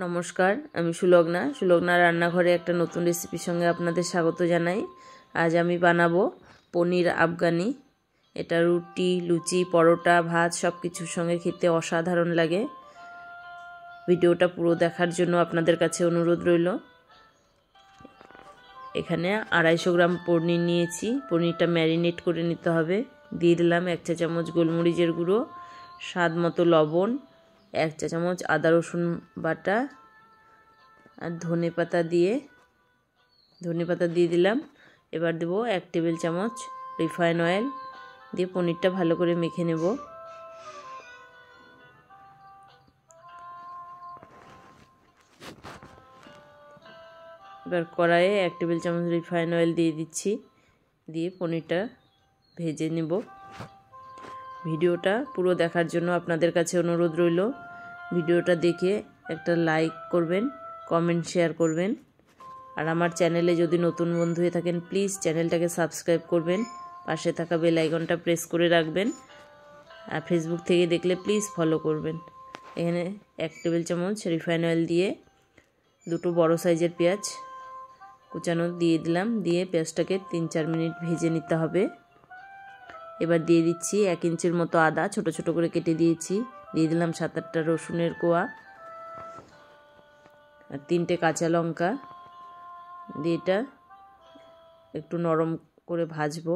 নমস্কার, আমি সুলগ্না রান্নাঘরে একটা নতুন রেসিপির সঙ্গে আপনাদের স্বাগত জানাই। আজ আমি বানাবো পনির আফগানি। এটা রুটি, লুচি, পরোটা, ভাত সব কিছুর সঙ্গে খেতে অসাধারণ লাগে। ভিডিওটা পুরো দেখার জন্য আপনাদের কাছে অনুরোধ রইল। এখানে 250 গ্রাম পনির নিয়েছি। পনিরটা ম্যারিনেট করে নিতে হবে। দিয়ে দিলাম 1 চা চামচ গোলমরিচের গুঁড়ো, স্বাদ মতো লবণ, 1 চা চামচ আদা রসুন বাটা আর ধনে পাতা দিয়ে দিলাম। এবার দেব 1 টেবিল চামচ রিফাইন অয়েল দিয়ে পনিরটা ভালো করে মেখে নেব। এবার কড়াইয়ে 1 টেবিল চামচ রিফাইন অয়েল দিয়ে দিচ্ছি, দিয়ে পনিরটা ভেজে নেব। ভিডিওটা পুরো দেখার জন্য আপনাদের কাছে অনুরোধ রইল। ভিডিওটা দেখে একটা লাইক করবেন, কমেন্ট শেয়ার করবেন। আর আমার চ্যানেলে যদি নতুন বন্ধু হয়ে থাকেন প্লিজ চ্যানেলটাকে সাবস্ক্রাইব করবেন, পাশে থাকা বেল আইকনটা প্রেস করে রাখবেন। আর ফেসবুক থেকে দেখলে প্লিজ ফলো করবেন। এখানে 1 টেবিল চামচ রিফাইন অয়েল দিয়ে 2 বড় সাইজের পেঁয়াজ কুচানো দিয়ে দিলাম। দিয়ে পেঁয়াজটাকে 3-4 মিনিট ভেজে নিতে হবে। এবার দিয়ে দিচ্ছি 1 ইঞ্চির মতো আদা ছোট ছোট করে কেটে দিয়েছি। দিয়ে দিলাম 7-8টা রসুনের কোয়া আর 3টে কাঁচা লঙ্কা দিয়ে এটা একটু নরম করে ভাজবো।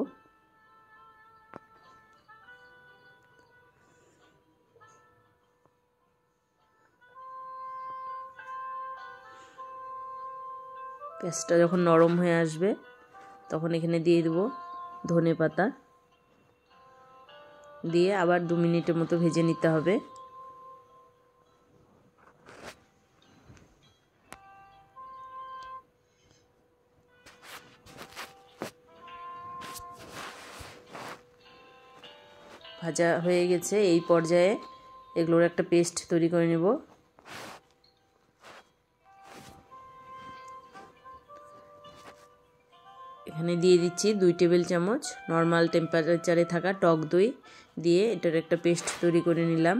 পেঁয়াজটা যখন নরম হয়ে আসবে তখন এখানে দিয়ে দেবো ধনে পাতা, দিয়ে আবার 2 মিনিটের মতো ভেজে নিতে হবে। ভাজা হয়ে গেছে। এই পর্যায়ে এগুলোর একটা পেস্ট তৈরি করে নেব। এখানে দিয়ে দিচ্ছি 2 টেবিল চামচ নর্মাল টেম্পারেচারে থাকা টক দই, দিয়ে এটার একটা পেস্ট তৈরি করে নিলাম।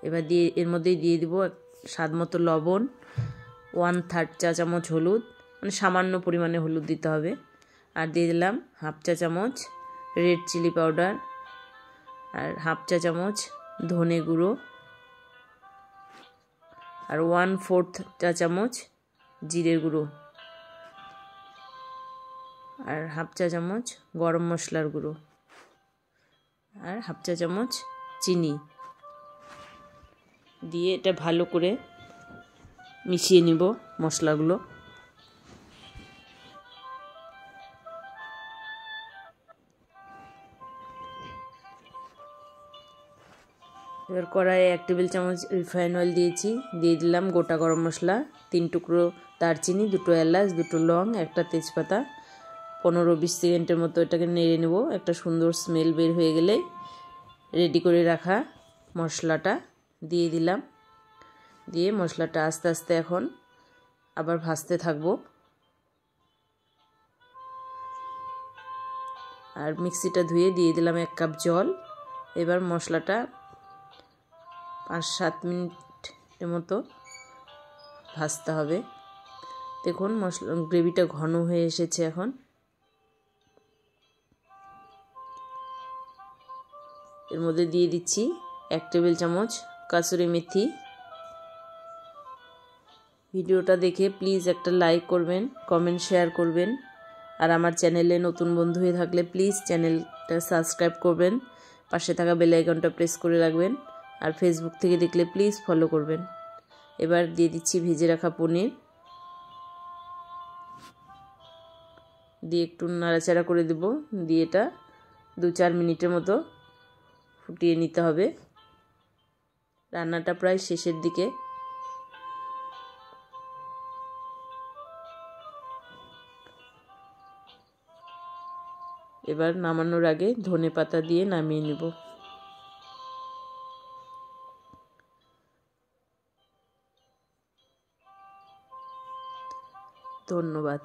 এবার এর মধ্যেই দিয়ে দিব স্বাদ মতো লবণ, 1/3 চা চামচ হলুদ, মানে সামান্য পরিমাণে হলুদ দিতে হবে। আর দিয়ে দিলাম 1/2 চা চামচ রেড চিলি পাউডার আর 1/2 চা চামচ ধনে গুঁড়ো আর 1/4 চা চামচ জিরে গুঁড়ো আর 1/2 চা চামচ গরম মশলার গুঁড়ো আর 1/2 চা চামচ চিনি দিয়ে এটা ভালো করে মিশিয়ে নিব মশলাগুলো। এবার কড়াইয়ে 1 টেবিল চামচ রিফাইন অয়েল দিয়েছি। দিয়ে দিলাম গোটা গরম মশলা, 3 টুকরো দারচিনি, 2 এলাচ, 2 লং, 1টা তেজপাতা। 15-20 সেকেন্ডের মতো এটাকে নেড়ে নেব। একটা সুন্দর স্মেল বের হয়ে গেলে রেডি করে রাখা মশলাটা দিয়ে দিলাম। দিয়ে মশলাটা আস্তে আস্তে এখন আবার ভাজতে থাকবো। আর মিক্সিটা ধুয়ে দিয়ে দিলাম 1 কাপ জল। এবার মশলাটা 5-7 মিনিটের মতো ভাজতে হবে। দেখুন মশলা গ্রেভিটা ঘন হয়ে এসেছে। এখন এর মধ্যে দিয়ে দিচ্ছি 1 টেবিল চামচ কাসুরি মেথি। ভিডিওটা দেখে প্লিজ একটা লাইক করবেন, কমেন্ট শেয়ার করবেন। আর আমার চ্যানেলে নতুন বন্ধু হয়ে থাকলে প্লিজ চ্যানেলটা সাবস্ক্রাইব করবেন, পাশে থাকা বেল আইকনটা প্রেস করে রাখবেন। আর ফেসবুক থেকে দেখলে প্লিজ ফলো করবেন। এবার দিয়ে দিচ্ছি ভেজে রাখা পনির, দিয়ে একটু নাড়াচাড়া করে দেব। দিয়ে এটা 2-4 মিনিটের মতো ফুটিয়ে নিতে হবে। রান্নাটা প্রায় শেষের দিকে। এবার নামানোর আগে ধনে পাতা দিয়ে নামিয়ে নেব। ধন্যবাদ।